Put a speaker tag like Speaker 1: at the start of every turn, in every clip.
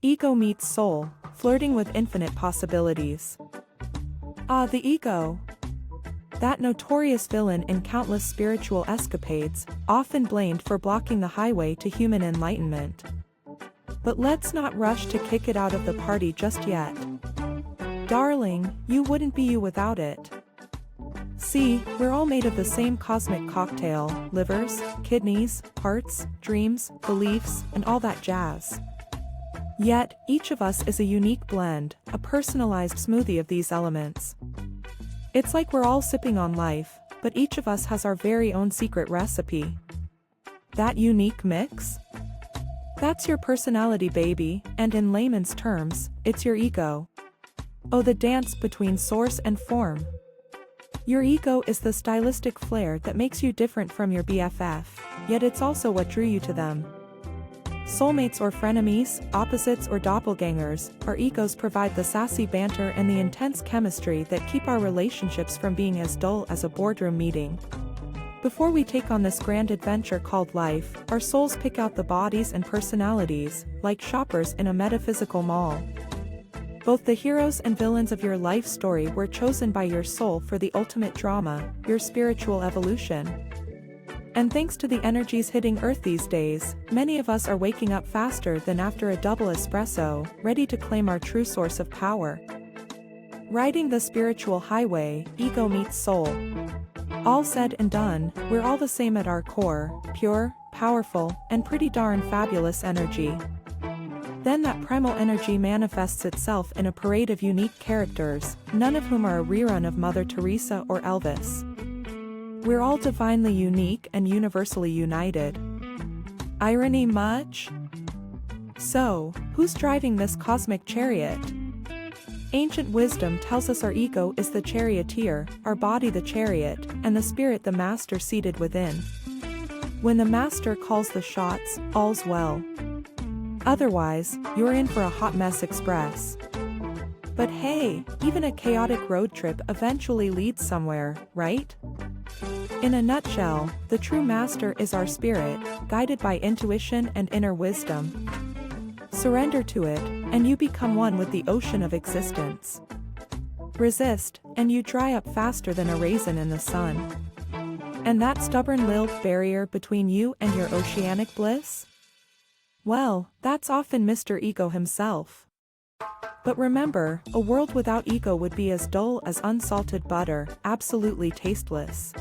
Speaker 1: Ego meets soul, flirting with infinite possibilities. Ah, the ego. That notorious villain in countless spiritual escapades, often blamed for blocking the highway to human enlightenment. But let's not rush to kick it out of the party just yet. Darling, you wouldn't be you without it. See, we're all made of the same cosmic cocktail: livers, kidneys, hearts, dreams, beliefs, and all that jazz. Yet, each of us is a unique blend, a personalized smoothie of these elements. It's like we're all sipping on life, but each of us has our very own secret recipe. That unique mix? That's your personality, baby, and in layman's terms, it's your ego. Oh, the dance between source and form. Your ego is the stylistic flair that makes you different from your BFF, yet it's also what drew you to them. Soulmates or frenemies, opposites or doppelgangers, our egos provide the sassy banter and the intense chemistry that keep our relationships from being as dull as a boardroom meeting. Before we take on this grand adventure called life, our souls pick out the bodies and personalities, like shoppers in a metaphysical mall. Both the heroes and villains of your life story were chosen by your soul for the ultimate drama, your spiritual evolution. And thanks to the energies hitting Earth these days, many of us are waking up faster than after a double espresso, ready to claim our true source of power. Riding the spiritual highway, ego meets soul. All said and done, we're all the same at our core: pure, powerful, and pretty darn fabulous energy. Then that primal energy manifests itself in a parade of unique characters, none of whom are a rerun of Mother Teresa or Elvis. We're all divinely unique and universally united. Irony much? So, who's driving this cosmic chariot? Ancient wisdom tells us our ego is the charioteer, our body the chariot, and the spirit the master seated within. When the master calls the shots, all's well. Otherwise, you're in for a hot mess express. But hey, even a chaotic road trip eventually leads somewhere, right? In a nutshell, the true master is our spirit, guided by intuition and inner wisdom. Surrender to it, and you become one with the ocean of existence. Resist, and you dry up faster than a raisin in the sun. And that stubborn little barrier between you and your oceanic bliss? Well, that's often Mr. Ego himself. But remember, a world without ego would be as dull as unsalted butter, absolutely tasteless.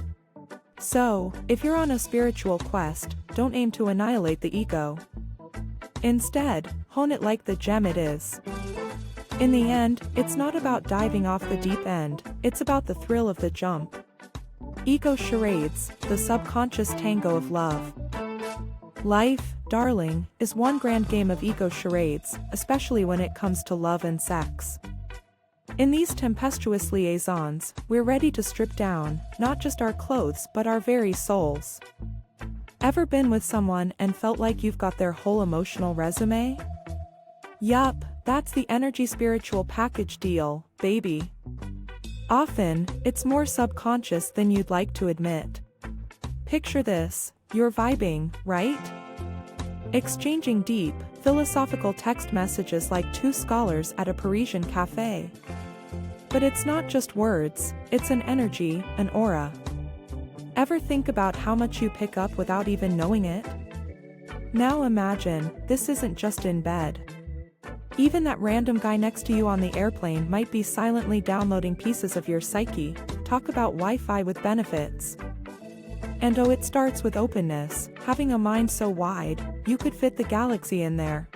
Speaker 1: So, if you're on a spiritual quest, don't aim to annihilate the ego. Instead, hone it like the gem it is. In the end, it's not about diving off the deep end, it's about the thrill of the jump. Ego charades, the subconscious tango of love. Life, darling, is one grand game of ego charades, especially when it comes to love and sex. In these tempestuous liaisons, we're ready to strip down, not just our clothes but our very souls. Ever been with someone and felt like you've got their whole emotional resume? Yup, that's the energy spiritual package deal, baby. Often, it's more subconscious than you'd like to admit. Picture this, you're vibing, right? Exchanging deep, philosophical text messages like two scholars at a Parisian cafe. But it's not just words, it's an energy, an aura. Ever think about how much you pick up without even knowing it? Now imagine, this isn't just in bed. Even that random guy next to you on the airplane might be silently downloading pieces of your psyche. Talk about Wi-Fi with benefits. And oh, it starts with openness, having a mind so wide, you could fit the galaxy in there.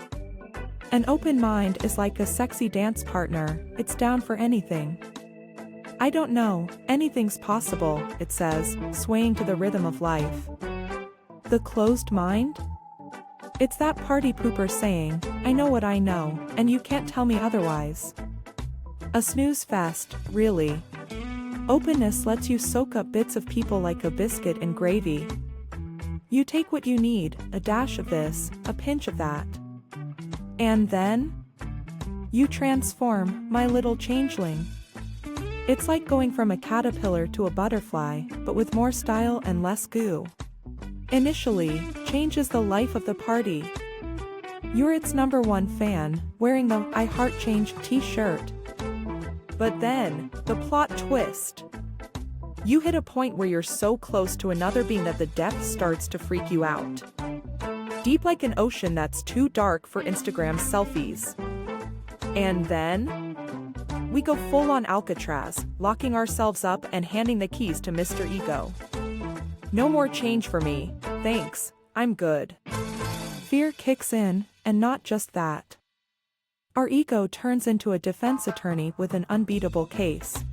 Speaker 1: An open mind is like a sexy dance partner, it's down for anything. I don't know, anything's possible, it says, swaying to the rhythm of life. The closed mind? It's that party pooper saying, I know what I know, and you can't tell me otherwise. A snooze fest, really. Openness lets you soak up bits of people like a biscuit in gravy. You take what you need, a dash of this, a pinch of that. And then? You transform, my little changeling. It's like going from a caterpillar to a butterfly, but with more style and less goo. Initially, change is the life of the party. You're its #1 fan, wearing the I Heart Change t-shirt. But then, the plot twist. You hit a point where you're so close to another being that the depth starts to freak you out. Deep like an ocean that's too dark for Instagram selfies. And then we go full on Alcatraz, locking ourselves up and handing the keys to Mr. Ego. No more change for me, thanks, I'm good. Fear kicks in, and not just that. Our ego turns into a defense attorney with an unbeatable case.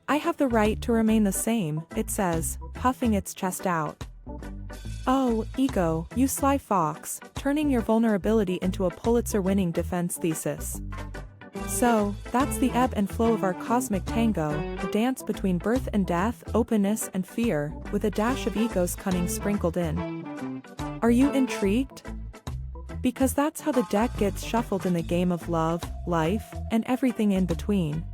Speaker 1: I have the right to remain the same, it says, puffing its chest out. Oh, ego, you sly fox, turning your vulnerability into a Pulitzer-winning defense thesis. So, that's the ebb and flow of our cosmic tango, a dance between birth and death, openness and fear, with a dash of ego's cunning sprinkled in. Are you intrigued? Because that's how the deck gets shuffled in the game of love, life, and everything in between.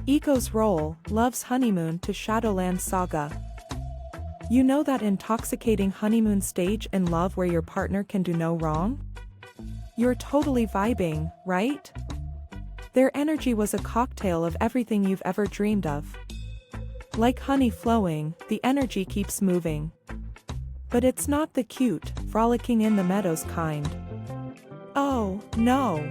Speaker 1: Ego's role, love's honeymoon to Shadowland Saga. You know that intoxicating honeymoon stage in love where your partner can do no wrong? You're totally vibing, right? Their energy was a cocktail of everything you've ever dreamed of. Like honey flowing, the energy keeps moving. But it's not the cute, frolicking in the meadows kind. Oh, no.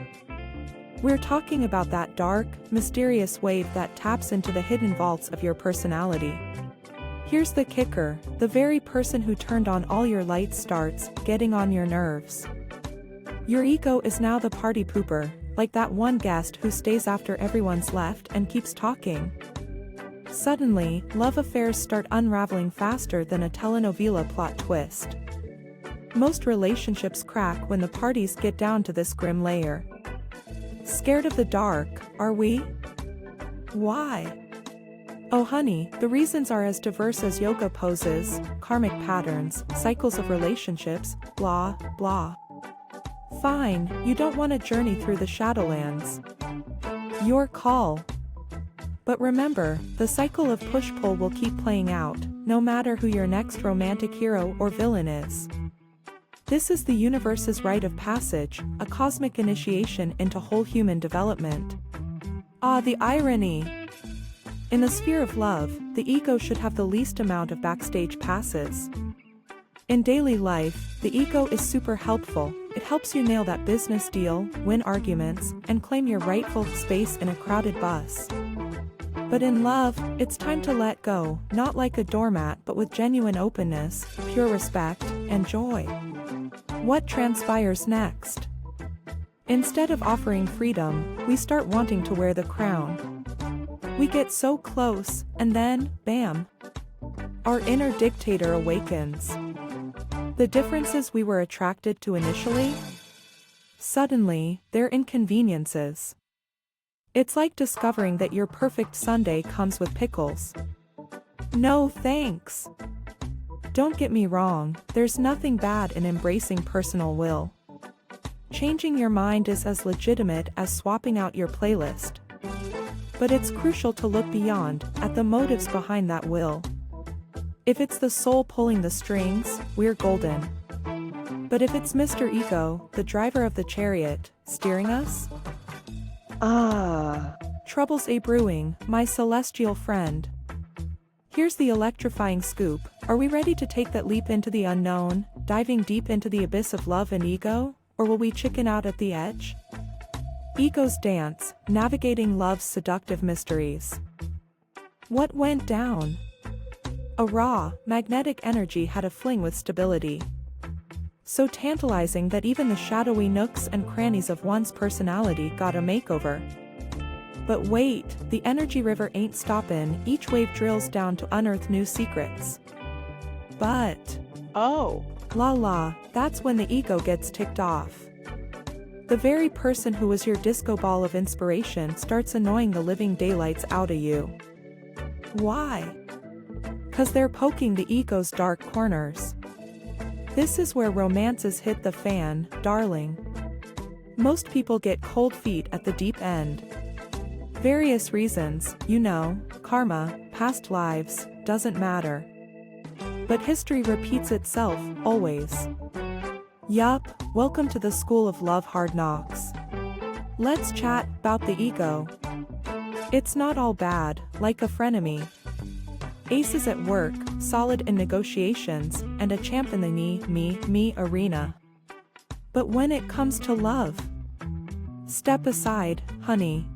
Speaker 1: We're talking about that dark, mysterious wave that taps into the hidden vaults of your personality. Here's the kicker, the very person who turned on all your lights starts getting on your nerves. Your ego is now the party pooper, like that one guest who stays after everyone's left and keeps talking. Suddenly, love affairs start unraveling faster than a telenovela plot twist. Most relationships crack when the parties get down to this grim layer. Scared of the dark, are we? Why? Oh honey, the reasons are as diverse as yoga poses, karmic patterns, cycles of relationships, blah, blah. Fine, you don't want to journey through the Shadowlands. Your call. But remember, the cycle of push-pull will keep playing out, no matter who your next romantic hero or villain is. This is the universe's rite of passage, a cosmic initiation into whole human development. Ah, the irony! In the sphere of love, the ego should have the least amount of backstage passes. In daily life, the ego is super helpful. It helps you nail that business deal, win arguments, and claim your rightful space in a crowded bus. But in love, it's time to let go, not like a doormat but with genuine openness, pure respect, and joy. What transpires next? Instead of offering freedom, we start wanting to wear the crown. We get so close, and then, bam! Our inner dictator awakens. The differences we were attracted to initially? Suddenly, they're inconveniences. It's like discovering that your perfect sundae comes with pickles. No thanks. Don't get me wrong, there's nothing bad in embracing personal will. Changing your mind is as legitimate as swapping out your playlist. But it's crucial to look beyond, at the motives behind that will. If it's the soul pulling the strings, we're golden. But if it's Mr. Ego, the driver of the chariot, steering us? Troubles a brewing, my celestial friend. Here's the electrifying scoop, are we ready to take that leap into the unknown, diving deep into the abyss of love and ego, or will we chicken out at the edge? Ego's dance, navigating love's seductive mysteries. What went down? A raw, magnetic energy had a fling with stability. So tantalizing that even the shadowy nooks and crannies of one's personality got a makeover. But wait, the energy river ain't stoppin', each wave drills down to unearth new secrets. But, oh, la, that's when the ego gets ticked off. The very person who was your disco ball of inspiration starts annoying the living daylights out of you. Why? 'Cause they're poking the ego's dark corners. This is where romances hit the fan, darling. Most people get cold feet at the deep end. Various reasons, you know, karma, past lives, doesn't matter. But history repeats itself, always. Yup, welcome to the school of love hard knocks. Let's chat about the ego. It's not all bad, like a frenemy. Aces at work, solid in negotiations, and a champ in the me arena. But when it comes to love, step aside, honey.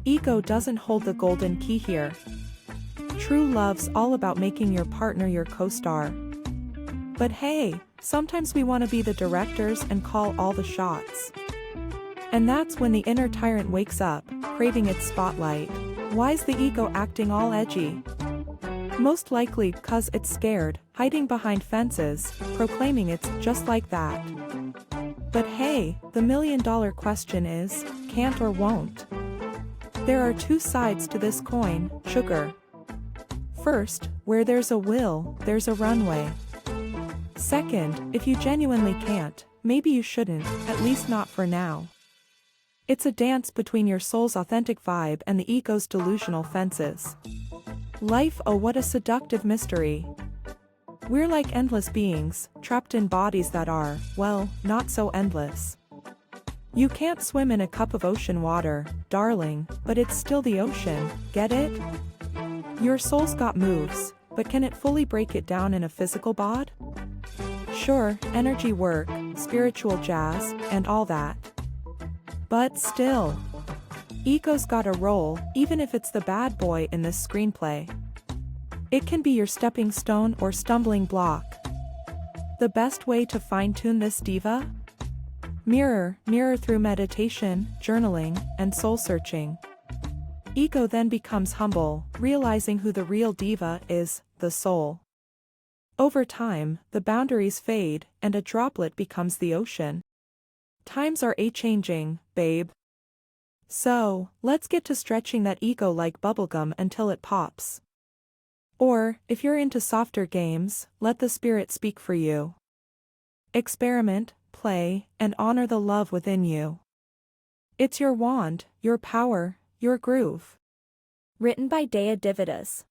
Speaker 1: Ego doesn't hold the golden key here. True love's all about making your partner your co-star. But hey, sometimes we want to be the directors and call all the shots. And that's when the inner tyrant wakes up, craving its spotlight. Why's the ego acting all edgy? Most likely 'cause it's scared, hiding behind fences, proclaiming it's just like that. But hey, the million-dollar question is, can't or won't? There are two sides to this coin, sugar. First, where there's a will, there's a runway. Second, if you genuinely can't, maybe you shouldn't, at least not for now. It's a dance between your soul's authentic vibe and the ego's delusional fences. Life, oh what a seductive mystery. We're like endless beings, trapped in bodies that are, well, not so endless. You can't swim in a cup of ocean water, darling, but it's still the ocean, get it? Your soul's got moves, but can it fully break it down in a physical bod? Sure, energy work, spiritual jazz, and all that. But still, ego's got a role, even if it's the bad boy in this screenplay. It can be your stepping stone or stumbling block. The best way to fine-tune this diva? Mirror through meditation, journaling, and soul-searching. Ego then becomes humble, realizing who the real diva is, the soul. Over time, the boundaries fade, and a droplet becomes the ocean. Times are a-changing, babe. So, let's get to stretching that ego like bubblegum until it pops. Or, if you're into softer games, let the spirit speak for you. Experiment, play, and honor the love within you. It's your wand, your power, your groove.
Speaker 2: Written by Dea Dividas.